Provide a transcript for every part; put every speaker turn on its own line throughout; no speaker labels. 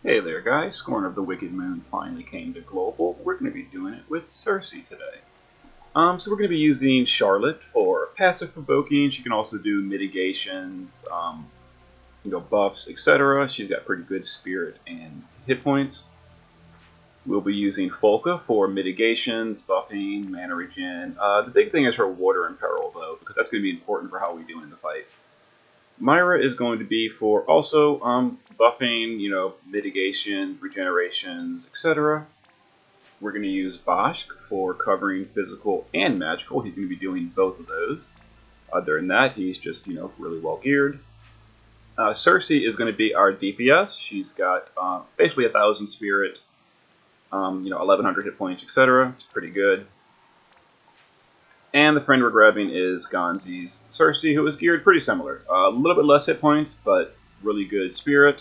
Hey there guys, Scorn of the Wicked Moon finally came to Global. We're going to be doing it with Cersei today. So we're going to be using Charlotte for passive provoking. She can also do mitigations, buffs, etc. She's got pretty good spirit and hit points. We'll be using Folka for mitigations, buffing, mana regen. The big thing is her Water in Peril though, because that's going to be important for how we do in the fight. Myra is going to be for also buffing, mitigation, regenerations, etc. We're going to use Bosch for covering physical and magical. He's going to be doing both of those. Other than that, he's just, really well geared. Cersei is going to be our DPS. She's got basically 1,000 spirit, 1,100 hit points, etc. It's pretty good. And the friend we're grabbing is Gonzi's Cersei, who is geared pretty similar. A little bit less hit points, but really good spirit.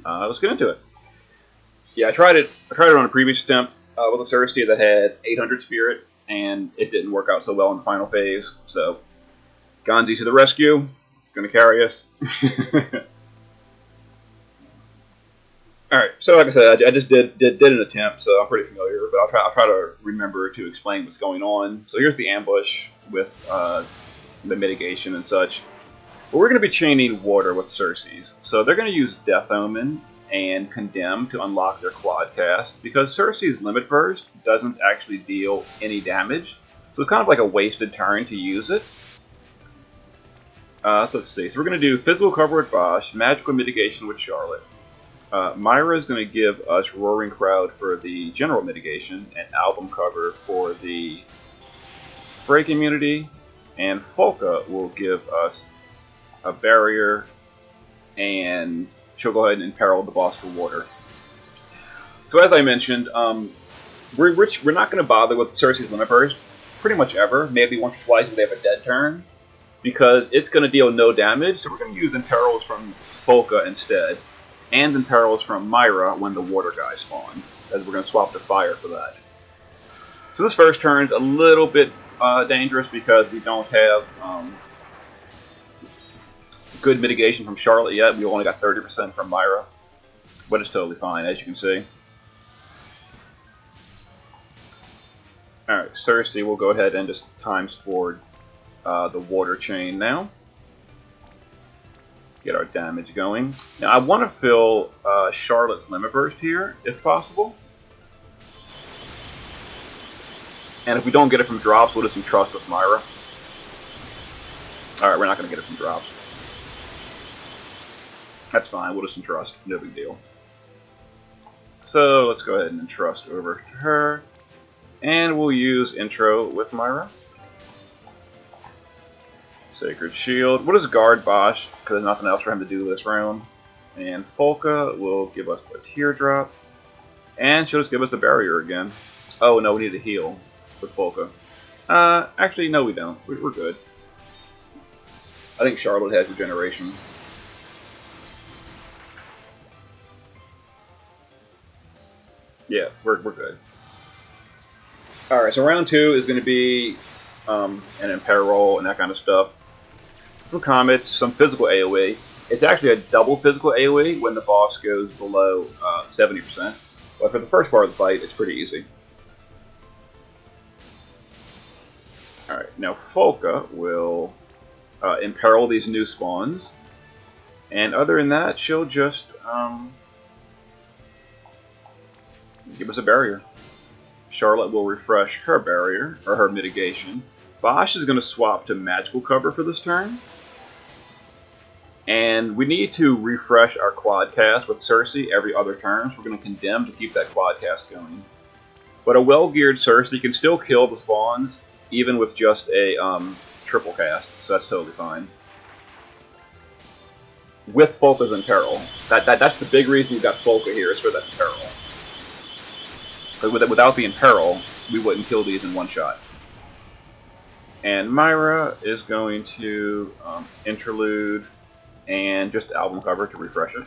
Let's get into it. Yeah, I tried it on a previous attempt with a Cersei that had 800 spirit, and it didn't work out so well in the final phase. So, Gonzi to the rescue. Gonna carry us. Alright, so like I said, I just did an attempt, so I'm pretty familiar, but I'll try to remember to explain what's going on. So here's the ambush with the mitigation and such. But we're going to be chaining water with Cersei's. So they're going to use Death Omen and Condemn to unlock their quad cast, because Cersei's Limit Burst doesn't actually deal any damage. So it's kind of like a wasted turn to use it. So let's see. So we're going to do Physical Cover with Bosch, Magical Mitigation with Charlotte. Myra is going to give us Roaring Crowd for the general mitigation and album cover for the break immunity, and Folka will give us a barrier, and she'll go ahead and imperil the boss for water. So as I mentioned, we're not going to bother with Cersei's Limit Burst pretty much ever, maybe once or twice if they have a dead turn, because it's going to deal no damage, so we're going to use imperils from Folka instead. And imperils from Myra when the water guy spawns, as we're going to swap to fire for that. So this first turn's a little bit dangerous because we don't have good mitigation from Charlotte yet. We only got 30% from Myra, but it's totally fine, as you can see. Alright, Cersei will go ahead and just times forward the water chain now. Get our damage going. Now I want to fill Charlotte's Limit Burst here, if possible. And if we don't get it from drops, we'll just entrust with Myra. Alright, we're not going to get it from drops. That's fine, we'll just entrust. No big deal. So let's go ahead and entrust over to her. And we'll use Intro with Myra. Sacred Shield. What is Guard Bosch? Because there's nothing else for him to do this round. And Folka will give us a Teardrop. And she'll just give us a barrier again. Oh no, we need to heal with Folka. Actually, no we don't. We're good. I think Charlotte has regeneration. Yeah, we're good. Alright, so round 2 is going to be an Imperil and that kind of stuff. Some comets, some physical AoE. It's actually a double physical AoE when the boss goes below 70%. But for the first part of the fight, it's pretty easy. Alright, now Folka will imperil these new spawns. And other than that, she'll just give us a barrier. Charlotte will refresh her barrier, or her mitigation. Bosch is going to swap to magical cover for this turn. And we need to refresh our quad cast with Cersei every other turn, so we're going to condemn to keep that quad cast going. But a well-geared Cersei can still kill the spawns, even with just a triple cast, so that's totally fine. With Folka's Imperil. That's the big reason we've got Folka here, is for that Imperil. Because without the Imperil, we wouldn't kill these in one shot. And Myra is going to interlude and just album cover to refresh it.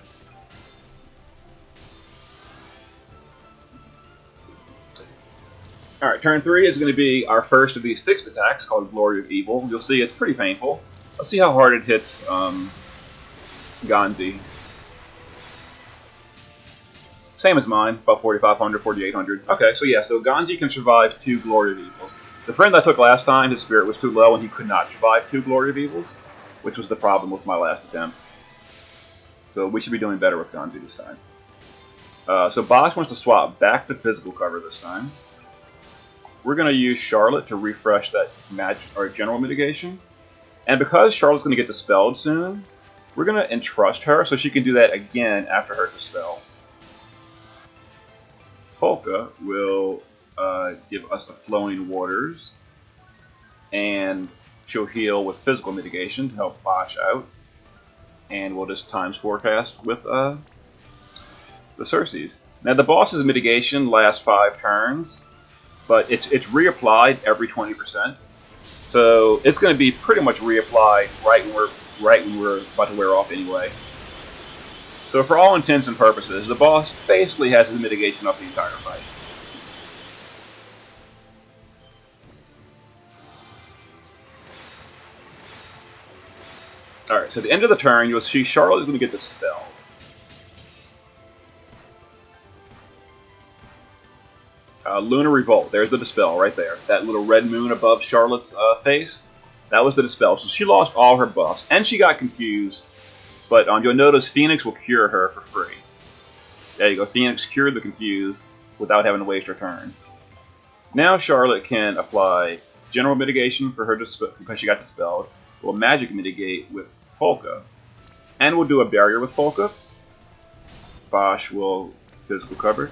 Alright, turn 3 is going to be our first of these fixed attacks called Glory of Evil. You'll see it's pretty painful. Let's see how hard it hits Gonzi. Same as mine, about 4,500, 4,800. Okay, so yeah, so Ganji can survive 2 Glory of Evils. The friend I took last time, his spirit was too low and he could not survive 2 Glory of Evils, which was the problem with my last attempt. So we should be doing better with Ganji this time. So Bosch wants to swap back to physical cover this time. We're going to use Charlotte to refresh that magic or general mitigation. And because Charlotte's going to get dispelled soon, we're going to entrust her so she can do that again after her dispel. Polka will give us the Flowing Waters, and she'll heal with physical mitigation to help Bosch out. And we'll just times forecast with the Cersei's. Now the boss's mitigation lasts 5 turns, but it's reapplied every 20%. So it's going to be pretty much reapplied right when we're about to wear off anyway. So for all intents and purposes, the boss basically has his mitigation up the entire fight. Alright, so at the end of the turn, you'll see Charlotte is going to get dispelled. Lunar Revolt, there's the dispel right there. That little red moon above Charlotte's face, that was the dispel. So she lost all her buffs, and she got confused. But you'll notice Phoenix will cure her for free. There you go, Phoenix cured the confused without having to waste her turn. Now Charlotte can apply general mitigation for her because she got dispelled. We'll magic mitigate with Polka. And we'll do a barrier with Polka. Bosch will physical cover.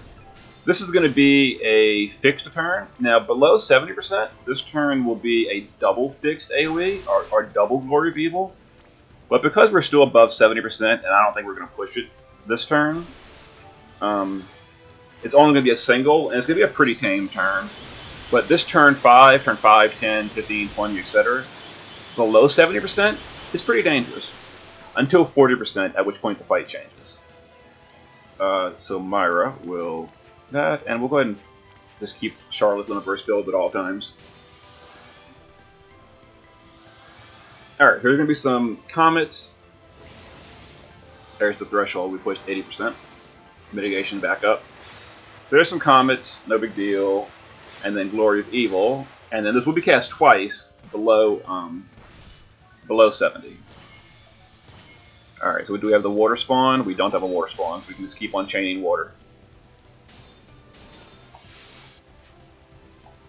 This is going to be a fixed turn. Now, below 70%, this turn will be a double fixed AoE, or double Glory of Evil. But because we're still above 70%, and I don't think we're going to push it this turn, it's only going to be a single, and it's going to be a pretty tame turn. But this turn 5, 10, 15, 20, etc., below 70% is pretty dangerous. Until 40%, at which point the fight changes. So Myra will... that, and we'll go ahead and just keep Charlotte's Limit build at all times. Alright, here's going to be some comets. There's the threshold, we pushed 80%. Mitigation back up. There's some comets, no big deal. And then Glory of Evil. And then this will be cast twice below 70. Alright, so do we have the water spawn? We don't have a water spawn, so we can just keep on chaining water.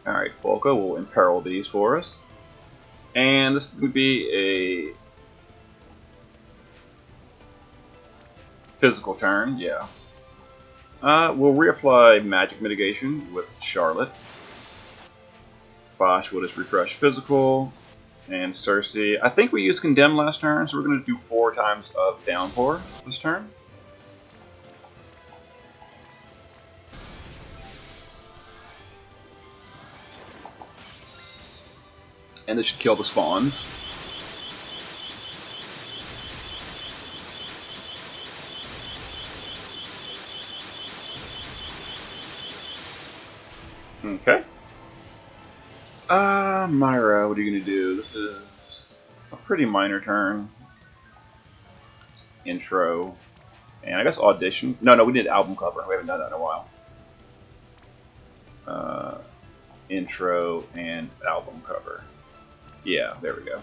Alright, Polka will imperil these for us. And this would be a physical turn, yeah. We'll reapply magic mitigation with Charlotte. Bosch will just refresh physical. And Cersei, I think we used Condemn last turn, so we're going to do 4 times of Downpour this turn. And this should kill the spawns. Okay. Myra, what are you going to do? This is a pretty minor turn. Intro. And I guess audition. No, we did album cover. We haven't done that in a while. Intro and album cover. Yeah, there we go.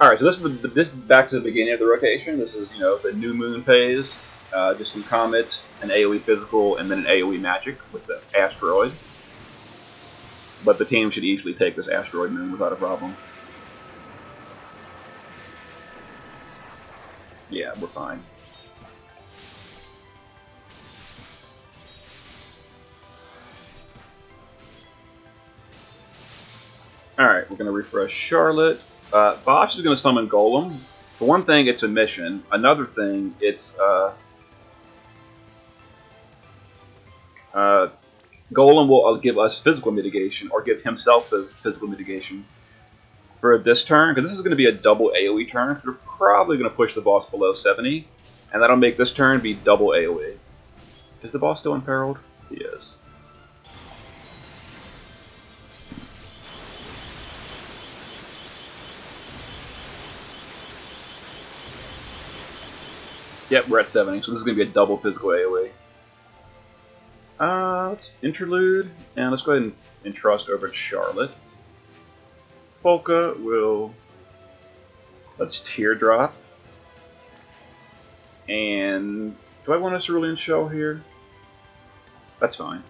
Alright, so this is back to the beginning of the rotation. This is, the new moon phase. Just some comets, an AoE physical, and then an AoE magic with the asteroid. But the team should easily take this asteroid moon without a problem. Yeah, we're fine. Alright, we're going to refresh Charlotte. Bosch is going to summon Golem. For one thing, it's a mission. Another thing, it's... Golem will give us physical mitigation, or give himself the physical mitigation for this turn, because this is going to be a double AoE turn. We're probably going to push the boss below 70, and that'll make this turn be double AoE. Is the boss still imperiled? He is. Yep, we're at 70, so this is going to be a double physical AoE. Let's interlude, and let's go ahead and entrust over to Charlotte. Polka will... Let's teardrop. And... do I want a Cerulean Shell here? That's fine.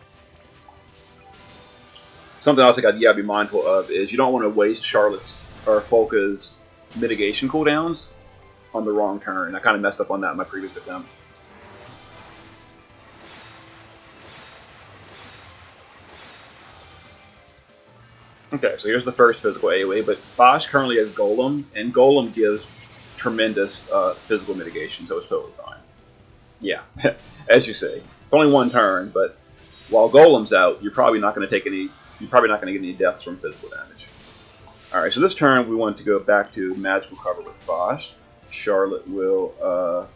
Something else I gotta be mindful of is you don't want to waste Charlotte's or Polka's mitigation cooldowns on the wrong turn. I kind of messed up on that in my previous attempt. Okay, so here's the first physical AoE, but Bosch currently has Golem, and Golem gives tremendous physical mitigation, so it's totally fine. Yeah, as you say, it's only one turn, but while Golem's out, you're probably not going to take any. You're probably not going to get any deaths from physical damage. All right, so this turn we want to go back to magical cover with Bosch. Charlotte will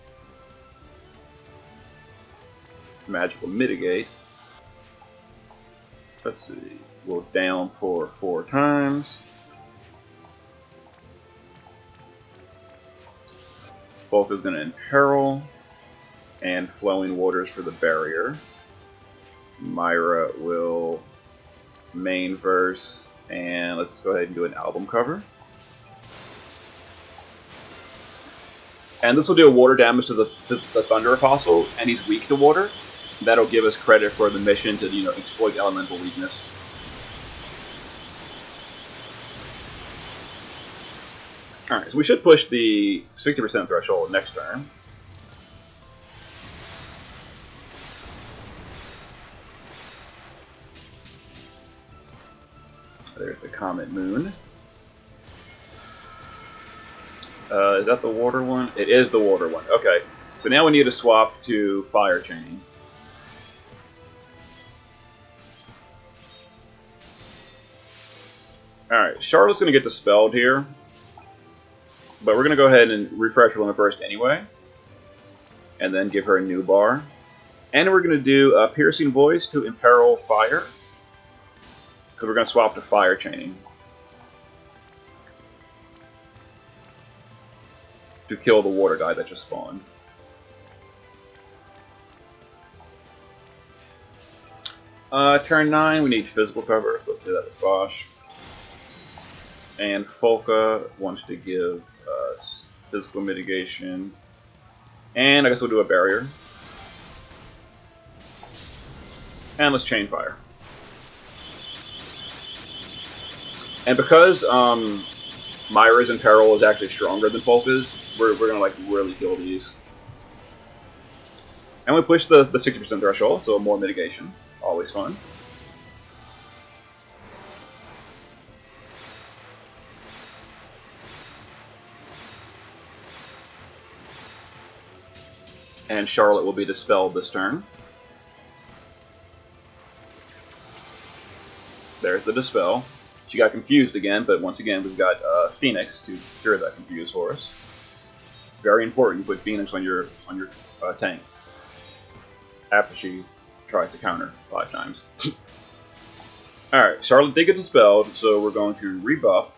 magical mitigate. Let's see. We'll down for 4 times. Folk is going to imperil. And Flowing Waters for the barrier. Myra will main verse. And let's go ahead and do an album cover. And this will do a water damage to the Thunder Apostle, and he's weak to water. That'll give us credit for the mission to, exploit elemental weakness. Alright, so we should push the 60% threshold next turn. There's the Comet Moon. Is that the water one? It is the water one. Okay. So now we need to swap to Fire Chain. Alright, Charlotte's going to get dispelled here. But we're going to go ahead and refresh her limit burst anyway. And then give her a new bar. And we're going to do a Piercing Voice to Imperil Fire. Because we're going to swap to Fire Chaining. To kill the water guy that just spawned. Turn 9, we need physical cover, so let's do that with Bosch. And Folka wants to give us physical mitigation. And I guess we'll do a barrier. And let's chain fire. And because Myra's Imperil is actually stronger than Folka's, we're gonna really kill these. And we push the 60% threshold, so more mitigation. Always fun. And Charlotte will be dispelled this turn. There's the dispel. She got confused again, but once again we've got Phoenix to cure that confuse for us. Very important you put Phoenix on your tank after she tries to counter 5 times. Alright, Charlotte did get dispelled, so we're going to rebuff.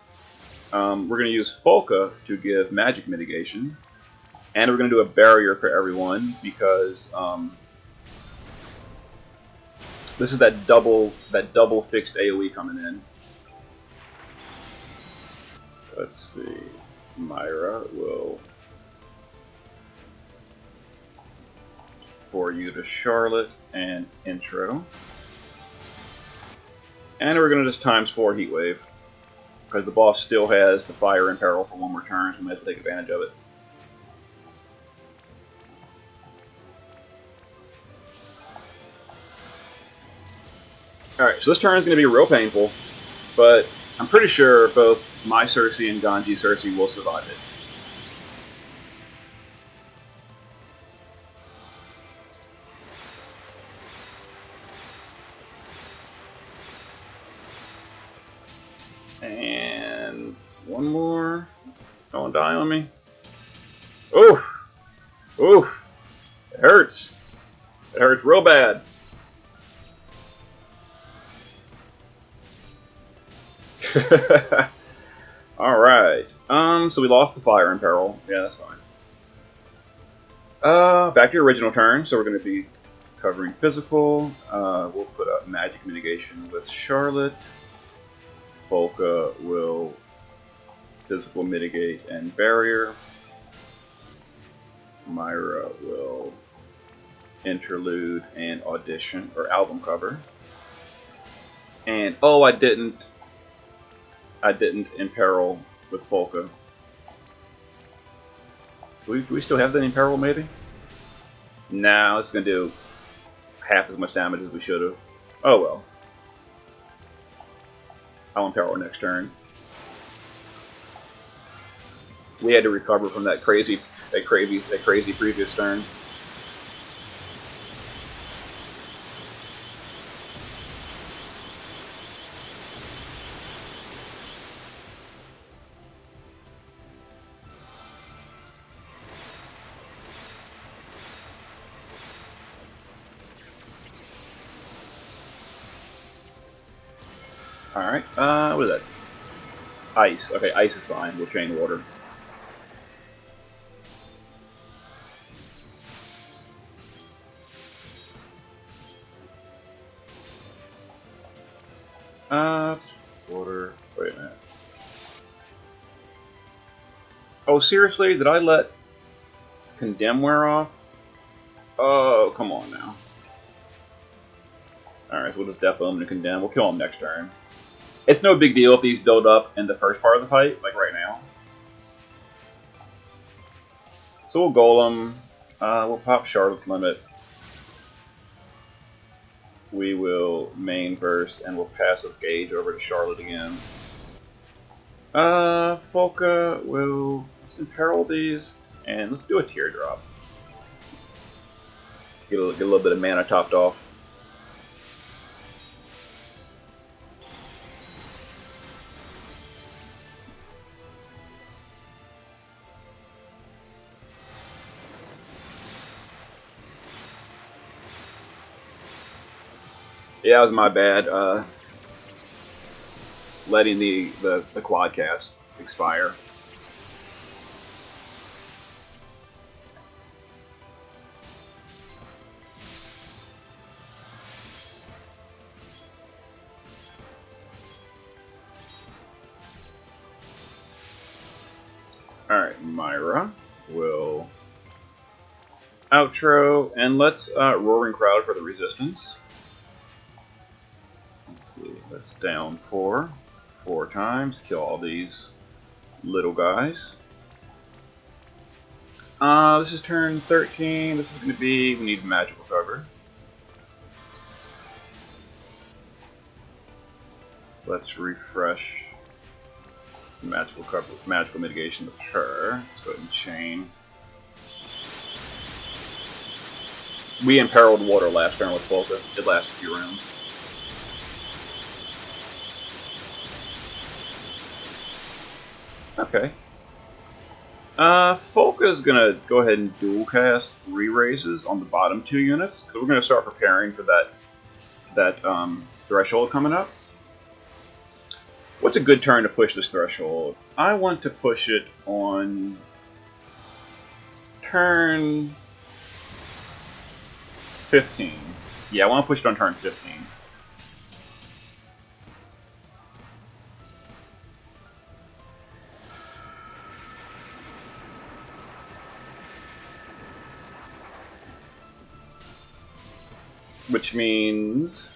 We're going to use Folka to give magic mitigation. And we're going to do a barrier for everyone because this is that double fixed AoE coming in. Let's see. Myra will for you to Charlotte and intro. And we're going to just times 4 Heat Wave because the boss still has the Fire Imperil for 1 more turn, so we have to take advantage of it. Alright, so this turn is going to be real painful, but I'm pretty sure both my Cersei and Ganji Cersei will survive it. And one more. Don't die on me. Oof! Oof! It hurts. It hurts real bad. Alright. So we lost the Fire Imperil. Yeah, that's fine. Back to your original turn. So we're going to be covering physical. We'll put up magic mitigation with Charlotte. Volca will physical mitigate and barrier. Myra will interlude and audition or album cover. And oh, I didn't imperil with Volca. Do we still have that imperil maybe? Nah, it's gonna do half as much damage as we should have. Oh well. I'll imperil next turn. We had to recover from that crazy previous turn. Alright, what is that? Ice. Okay, ice is fine. We'll chain water. Water. Wait a minute. Oh, seriously? Did I let Condemn wear off? Oh, come on now. Alright, so we'll just Death Omen and Condemn. We'll kill him next turn. It's no big deal if these build up in the first part of the fight, like right now. So we'll Golem. We'll pop Charlotte's Limit. We will main burst, and we'll passive gauge over to Charlotte again. Volca will imperil these, and let's do a Teardrop. Get a little bit of mana topped off. Yeah, it was my bad. Letting the quadcast expire. Alright, Myra will outro, and let's Roaring Crowd for the resistance. Let's see, that's down 4 times. Kill all these little guys. This is turn 13. This is going to be, we need magical cover. Let's refresh magical cover, magical mitigation with her. Let's go ahead and chain. We imperiled water last turn with Volca. It lasted a few rounds. Okay. Volca is gonna go ahead and dual cast Re-Raises on the bottom 2 units, because we're gonna start preparing for that threshold coming up. What's a good turn to push this threshold? I want to push it on turn 15. Yeah, I want to push it on turn 15. Which means...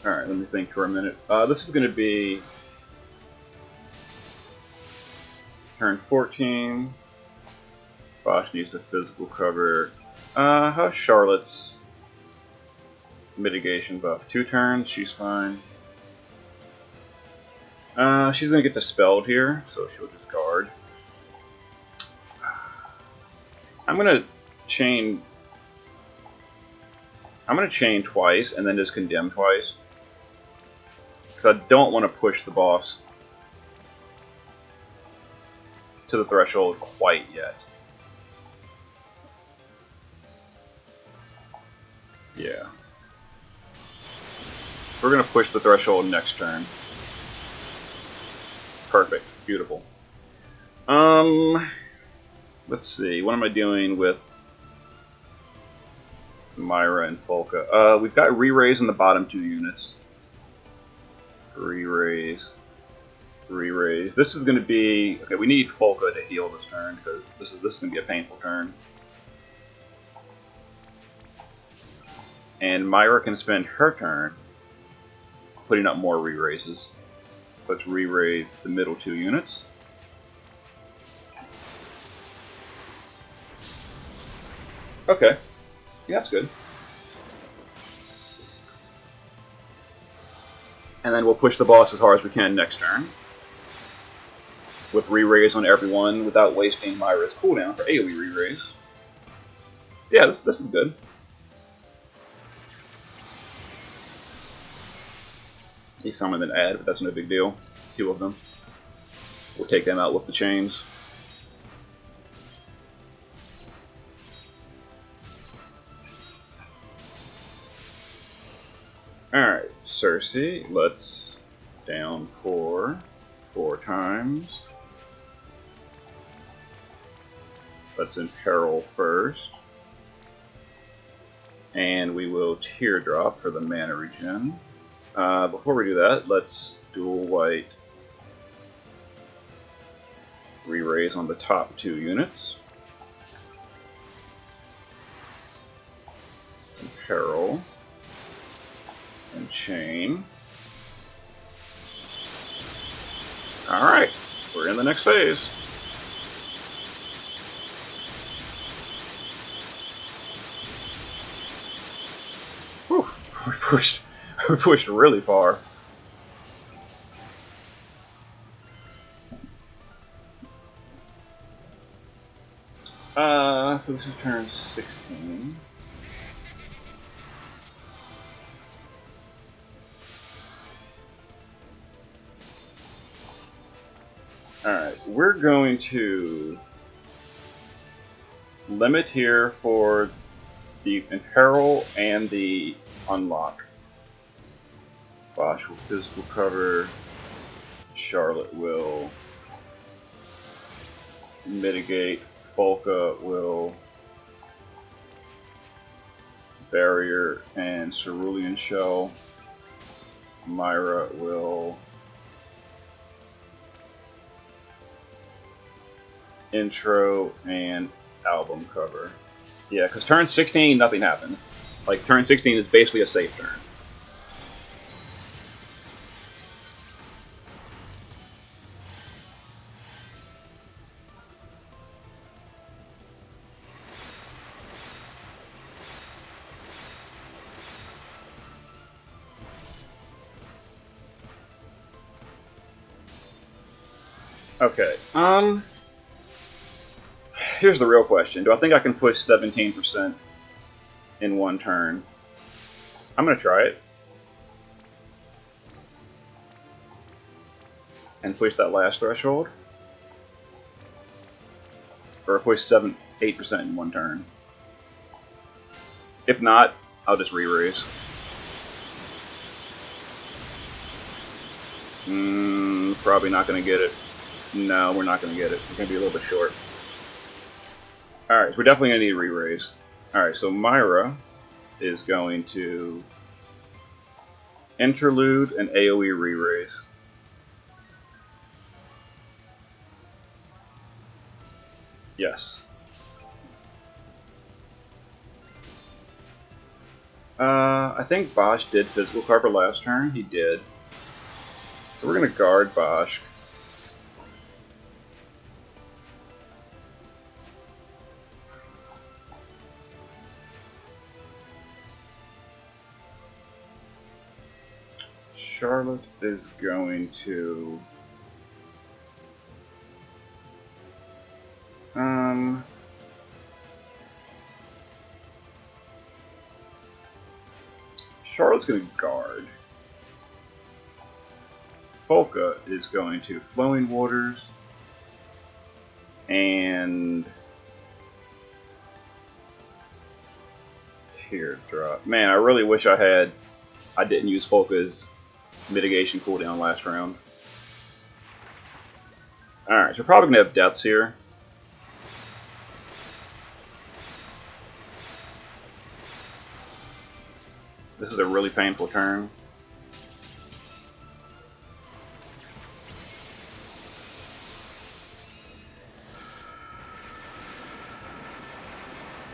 Alright, let me think for a minute. This is going to be turn 14. Bosch needs the physical cover. How's Charlotte's mitigation buff? 2 turns, she's fine. She's going to get dispelled here, so she'll just guard. I'm going to chain twice and then just condemn twice. Because I don't want to push the boss to the threshold quite yet. Yeah. We're going to push the threshold next turn. Perfect. Beautiful. Let's see, what am I doing with Myra and Folka? We've got re-raise in the bottom 2 units. Re-raise. Re-raise. This is going to be... Okay, we need Folka to heal this turn, because this is going to be a painful turn. And Myra can spend her turn putting up more re-raises. Let's re-raise the middle 2 units. Okay. Yeah, that's good. And then we'll push the boss as hard as we can next turn. With re-raise on everyone without wasting Myra's cooldown for AoE re-raise. Yeah, this is good. He summoned an ad, but that's no big deal. 2 of them. We'll take them out with the chains. Alright, Cersei, let's down 4 times. Let's imperil first. And we will teardrop for the mana regen. Before we do that, let's dual white re-raise on the top 2 units. Some peril and chain. Alright, we're in the next phase. Whew, we pushed really far. So this is turn 16. Alright, we're going to limit here for the imperil and the unlock. Bosch will physical cover. Charlotte will mitigate. Folka will barrier and cerulean shell. Myra will intro and album cover. Yeah, because turn 16, nothing happens. Like, turn 16 is basically a safe turn. Okay, here's the real question. Do I think I can push 17% in one turn? I'm going to try it. And push that last threshold. Or push 8% in one turn. If not, I'll just re-raise. Probably not going to get it. No, we're not going to get it. We're going to be a little bit short. Alright, so we're definitely going to need a re-raise. Alright, so Myra is going to interlude and AoE re-raise. Yes. I think Bosch did physical cover last turn. He did. So we're going to guard Bosch. Charlotte is going to Charlotte's going to guard. Folka is going to Flowing Waters and Teardrop. Man, I really wish I didn't use Folka's mitigation cooldown last round. Alright, so we're probably going to have deaths here. This is a really painful turn.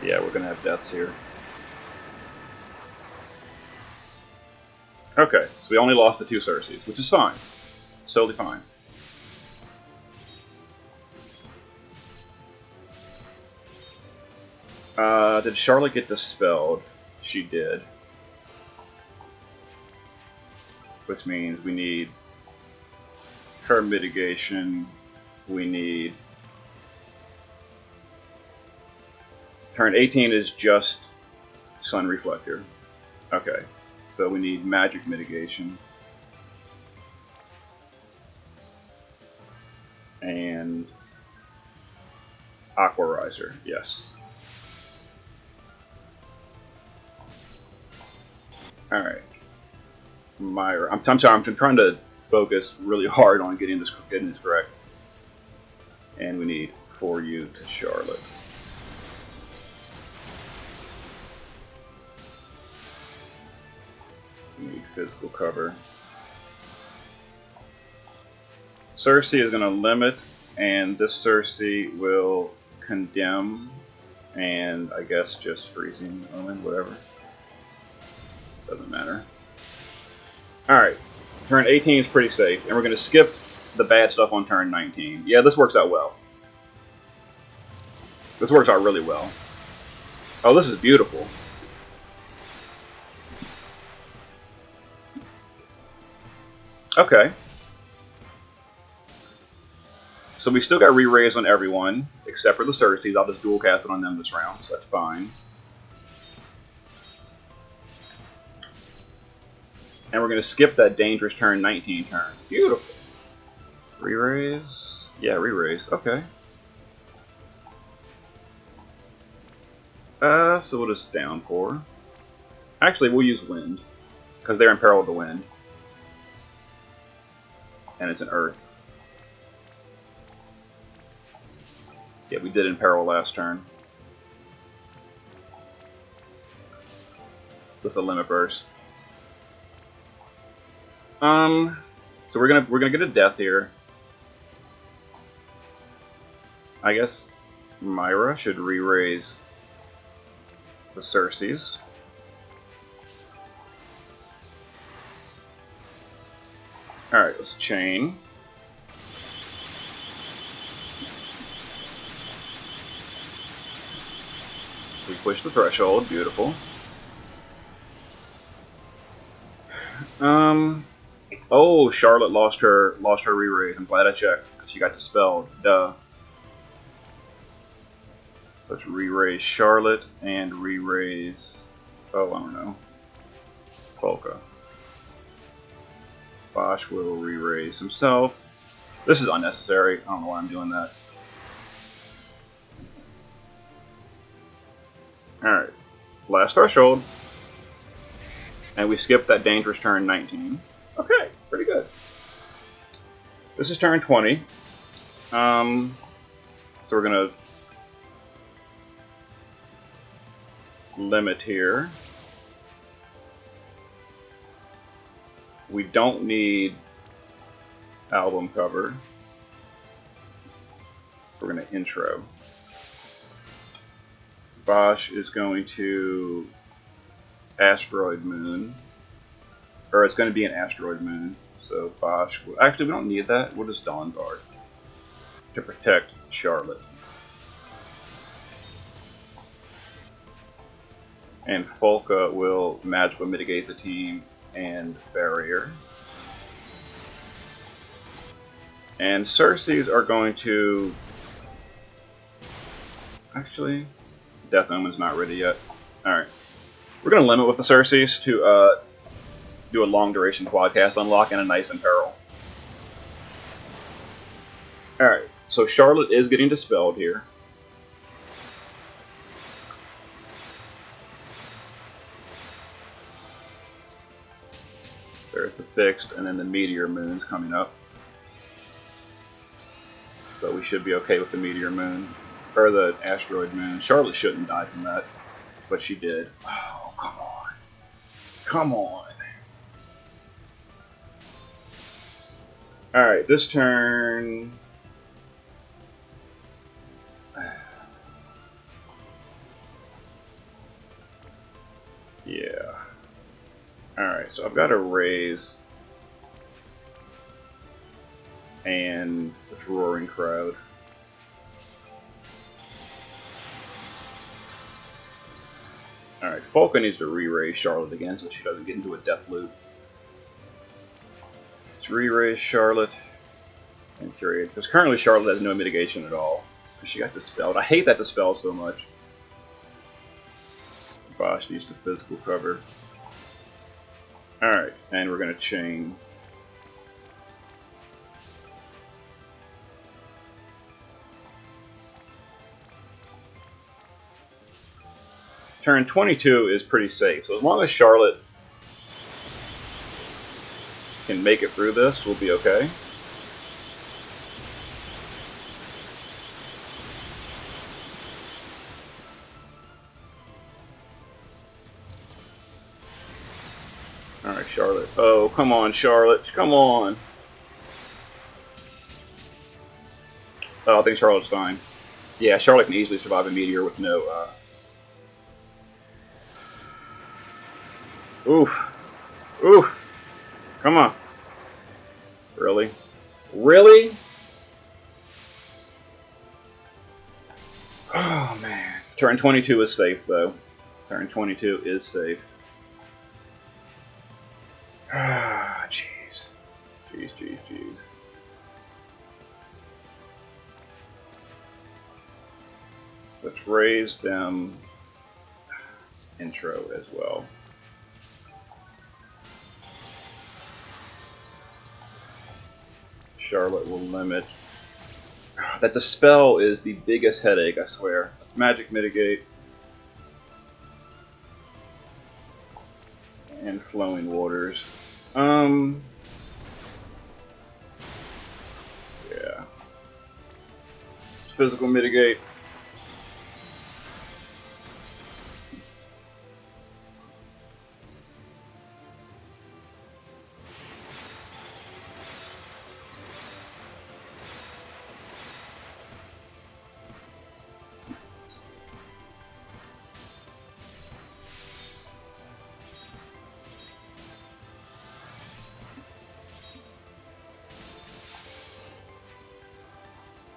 Yeah, we're gonna have deaths here. Okay, so we only lost the 2 Cerseis, which is fine. It's totally fine. Did Charlotte get dispelled? She did. Which means we need her mitigation. We need... Turn 18 is just Sun Reflector. Okay, so we need magic mitigation. And Aqua Riser, yes. Alright. Myra. I'm sorry, I'm trying to focus really hard on getting this correct. And we need for you to Charlotte. We need physical cover. Cersei is going to limit, and this Cersei will condemn, and I guess just freezing omen, whatever. Doesn't matter. Alright, turn 18 is pretty safe, and we're going to skip the bad stuff on turn 19. Yeah, this works out well. This works out really well. Oh, this is beautiful. Okay. So we still got re-raise on everyone, except for the Cerseis. I'll just dual cast it on them this round, so that's fine. And we're going to skip that dangerous turn 19 turn. Beautiful. Re-raise? Yeah, re-raise. Okay. So we'll just downpour. Actually, we'll use wind, because they're in peril of the wind. And it's an earth. Yeah, we did imperil last turn. With the limit burst. So we're gonna get a death here. I guess Myra should re-raise the Cerseis. Alright, let's chain. We push the threshold, beautiful. Oh, Charlotte lost her re-raise. I'm glad I checked, because she got dispelled. Duh. So let's re-raise Charlotte and re-raise, oh, I don't know, Polka. Bosch will re-raise himself. This is unnecessary. I don't know why I'm doing that. Alright. Last threshold. And we skip that dangerous turn 19. Okay, pretty good. This is turn 20. So we're gonna limit here. We don't need album cover. We're going to intro. Bosch is going to Asteroid Moon. Or it's going to be an Asteroid Moon. So Bosch will, actually we don't need that. We'll just Dawn Guard to protect Charlotte. And Folka will magical mitigate the team and barrier. And Cerseis are going to... Actually, Death Omen's not ready yet. Alright. We're going to limit with the Cerseis to do a long duration quadcast unlock and a nice imperil. Alright, so Charlotte is getting dispelled here. There's the fixed, and then the Meteor Moon's coming up. So we should be okay with the Meteor Moon. Or the Asteroid Moon. Charlotte shouldn't die from that, but she did. Oh, come on. Come on. Alright, this turn... Yeah. Alright, so I've got a raise. And this roaring crowd. Alright, Falco needs to re-raise Charlotte again so she doesn't get into a death loop. Let's re-raise Charlotte. Infuriate. Because currently Charlotte has no mitigation at all. Because she got dispelled. I hate that dispel so much. Bosch needs to physical cover. Alright, and we're going to chain. Turn 22 is pretty safe, so as long as Charlotte can make it through this, we'll be okay. Alright, Charlotte. Oh, come on, Charlotte. Come on. Oh, I think Charlotte's fine. Yeah, Charlotte can easily survive a meteor with no, Oof. Oof. Come on. Really? Really? Oh, man. Turn 22 is safe, though. Turn 22 is safe. Ah, jeez. Jeez, jeez, jeez. Let's raise them intro as well. Charlotte will limit. That dispel is the biggest headache, I swear. Let's magic mitigate. And flowing waters. Yeah. Physical mitigate.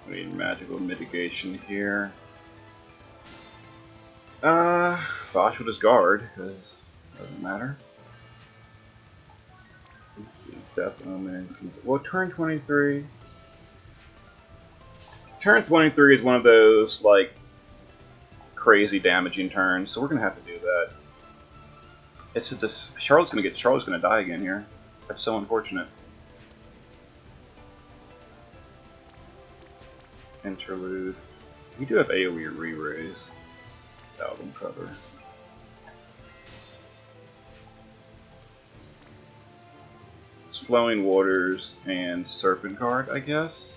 We need magical mitigation here. Bosch will just guard, because it doesn't matter. Let's see, Death Omen. Well, turn 23. Turn 23 is one of those, like, crazy damaging turns, so we're gonna have to do that. It's a Charlotte's gonna die again here. That's so unfortunate. Interlude. We do have AoE re-raise. Album cover. It's Flowing Waters and Serpent Guard, I guess.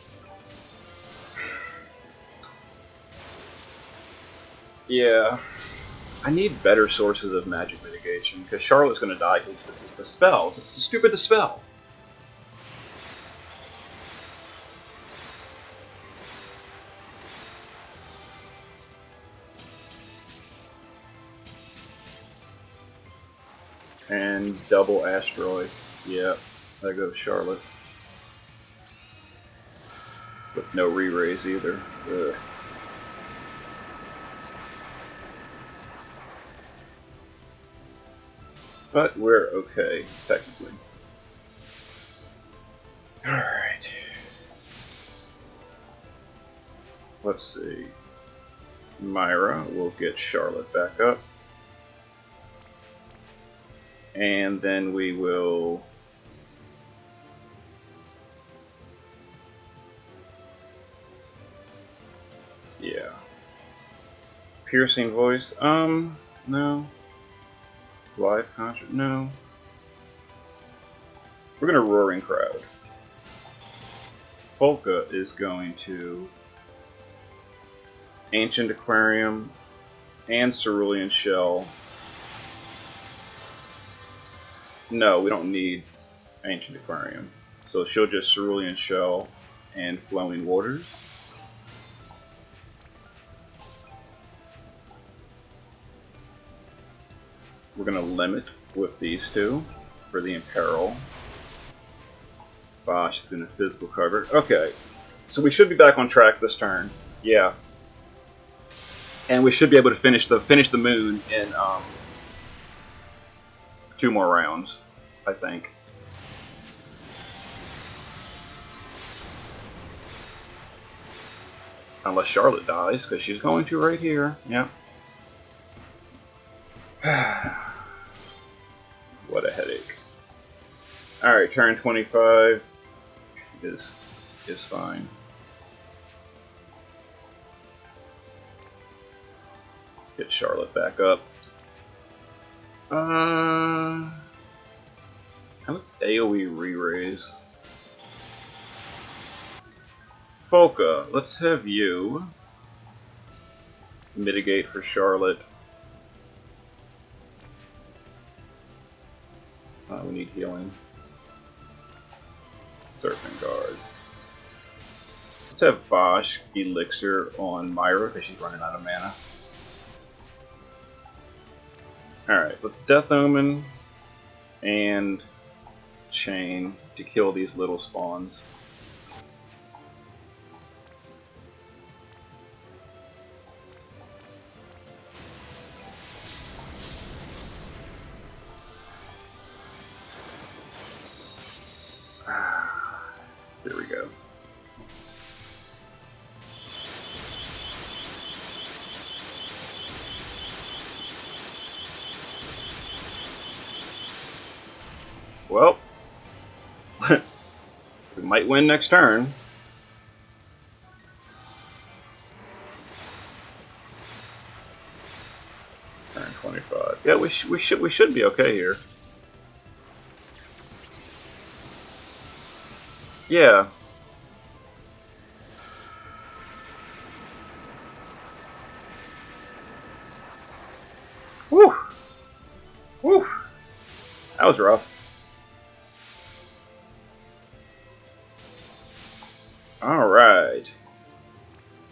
Yeah. I need better sources of magic mitigation, because Charlotte's gonna die because it's a dispel. It's a stupid dispel. And double asteroid. Yeah, there goes Charlotte. With no re-raise either. Ugh. But we're okay, technically. Alright. Let's see. Myra will get Charlotte back up. And then we will... Yeah. Piercing voice? No. Live concert? No. We're gonna Roaring Crowd. Polka is going to Ancient Aquarium and Cerulean Shell. No, we don't need Ancient Aquarium. So she'll just Cerulean Shell and Flowing Waters. We're going to limit with these two for the Imperil. Bosh is going to physical cover. Okay, so we should be back on track this turn. Yeah. And we should be able to finish the moon in 2 more rounds, I think. Unless Charlotte dies, because she's going to right here. Yep. What a headache. Alright, turn 25 is fine. Let's get Charlotte back up. How much AoE re-raise? Folka, let's have you mitigate for Charlotte. We need healing. Surfing Guard. Let's have Bosch Elixir on Myra because she's running out of mana. Alright, let's Death Omen and Chain to kill these little spawns. There we go. Well, we might win next turn. Turn 25. Yeah, we should be okay here. Yeah. Whew. Whew. That was rough. Alright.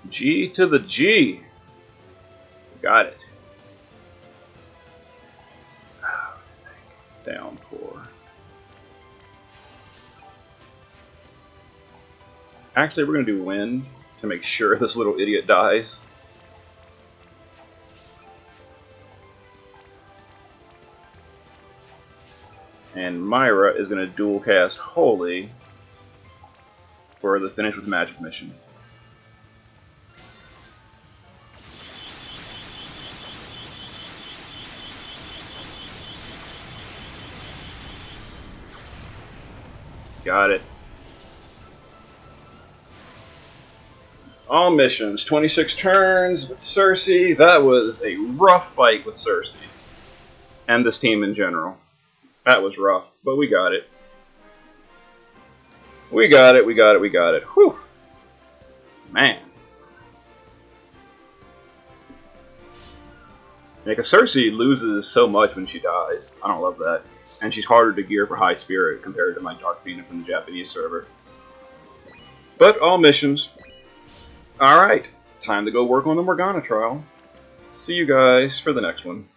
G to the G. Got it. Downpour. Actually, we're going to do Wind to make sure this little idiot dies. And Myra is going to dual cast Holy for the Finish with Magic mission. Got it. All missions, 26 turns with Cersei. That was a rough fight with Cersei. And this team in general. That was rough, but we got it. We got it. Whew. Man. Yeah, because Cersei loses so much when she dies. I don't love that. And she's harder to gear for High Spirit compared to my Dark Phoenix from the Japanese server. But all missions. Alright, time to go work on the Morgana trial. See you guys for the next one.